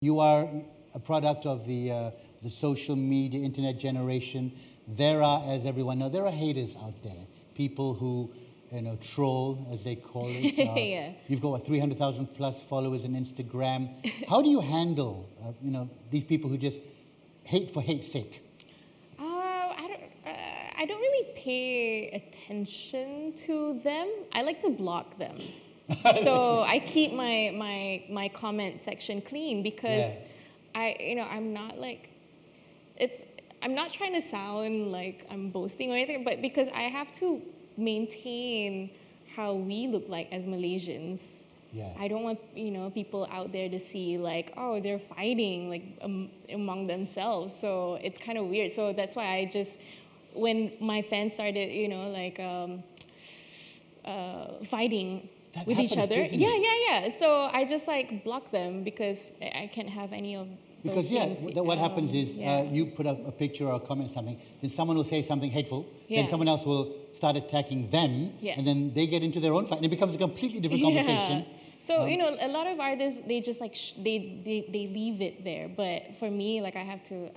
You are a product of the social media, internet generation. There are, as everyone knows, there are haters out there. People who, troll, as they call it. Yeah. You've got, 300,000 plus followers on Instagram. How do you handle, these people who just hate for hate's sake? I don't really pay attention to them. I like to block them. So I keep my comment section clean because I'm not like, I'm not trying to sound like I'm boasting or anything, but because I have to maintain how we look like as Malaysians. Yeah. I don't want, people out there to see like, oh, they're fighting like among themselves. So it's kind of weird. So that's why I just, when my fans started, fighting that with each happens, other. doesn't Yeah, it? yeah, yeah. So I just like block them because I can't have any of those Because things. what happens is yeah. you put up a picture or a comment or something, then someone will say something hateful, Yeah. then someone else will start attacking them, Yeah. and then they get into their own fight, and it becomes a completely different conversation. So a lot of artists, they just like they leave it there. But for me, like I have to.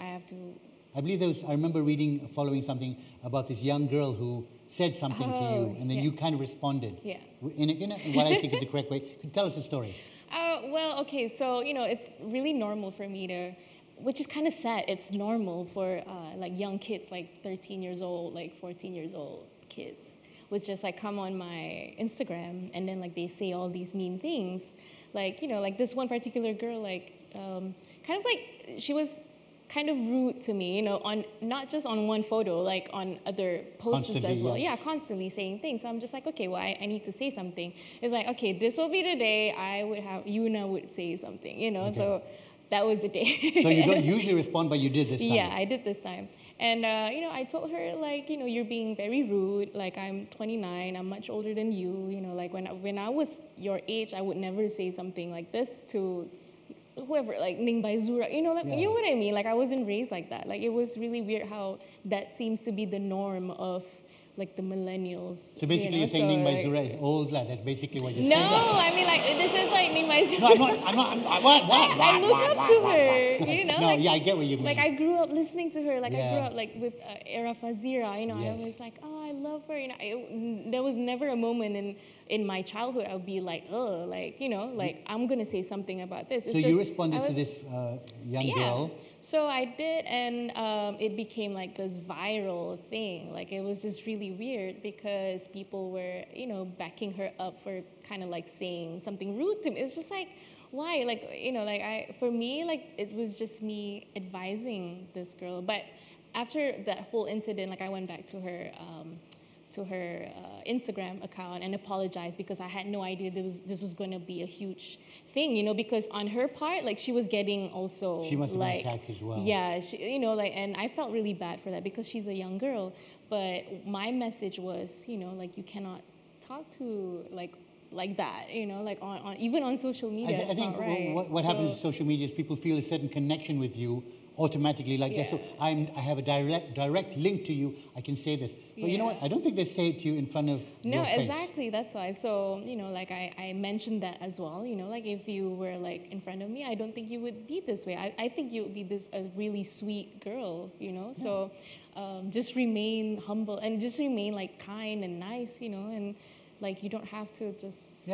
I believe I remember following something about this young girl who said something to you, and then you kind of responded. Yeah. In what I think is the correct way. Tell us the story. Well, okay, so it's really normal for me to, which is kind of sad. It's normal for like young kids, like 13 years old, like 14 years old kids, would just like come on my Instagram and then like they say all these mean things, like like this one particular girl, like kind of like she was kind of rude to me, on not just on one photo, like on other posts Constantly, as well. yes. Yeah, constantly saying things. So I'm just like, okay, well, I need to say something. It's like, okay, this will be the day I would have Yuna would say something, Okay. So that was the day. So you don't usually respond, but you did this time. Yeah, I did this time. And, I told her, like, you're being very rude. Like, I'm 29. I'm much older than you. Like, when I was your age, I would never say something like this to whoever, like Ning Baizura. You know what I mean? Like, I wasn't raised like that. Like, it was really weird how that seems to be the norm of, like, the millennials. So basically, you're saying Ning Baizura is old lad. That's basically what you're saying. No, I mean, like, this is like Ning Baizura. No, I'm not. What? I look up to her, No, like, yeah, I get what you mean. Like, I grew up listening to her. Like, I Yeah. grew up, like, with Era Fazira, I was like, oh, I love her. There was never a moment in my childhood I would be like, oh, like, like, I'm going to say something about this. So you responded to this young girl. So I did, and it became like this viral thing. Like, it was just really weird because people were, backing her up for kind of like saying something rude to me. It was just like, why? Like, for me, like, it was just me advising this girl. But after that whole incident, like, I went back to her Instagram account and apologized because I had no idea this was going to be a huge thing, because on her part, like, she was getting also, She must have like, been attacked as well. Yeah, and I felt really bad for that because she's a young girl. But my message was, like, you cannot talk to like that, like on even on social media. I think not right. what happens in social media is people feel a certain connection with you automatically, like, yeah, so I have a direct link to you, I can say this. But you know what? I don't think they say it to you in front of your face. No, exactly. That's why. So, like, I mentioned that as well. Like, if you were, like, in front of me, I don't think you would be this way. I think you would be a really sweet girl, Yeah. So just remain humble and just remain, like, kind and nice, and, like, you don't have to just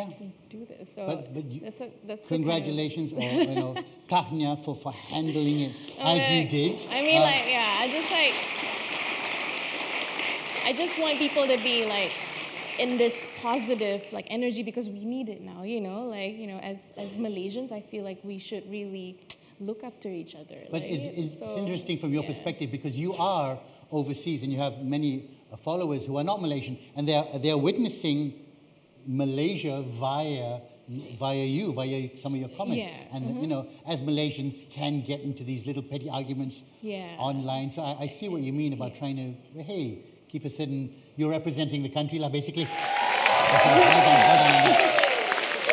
do this. So that's congratulations, or tahniah for handling it as you did. I mean, I just want people to be like in this positive like energy because we need it now. As Malaysians, I feel like we should really look after each other. But it's interesting from your perspective because you are overseas and you have many followers who are not Malaysian, and they are witnessing Malaysia via some of your comments. Yeah. And as Malaysians can get into these little petty arguments online. So I see what you mean about trying to keep a certain, you're representing the country, basically. Well done.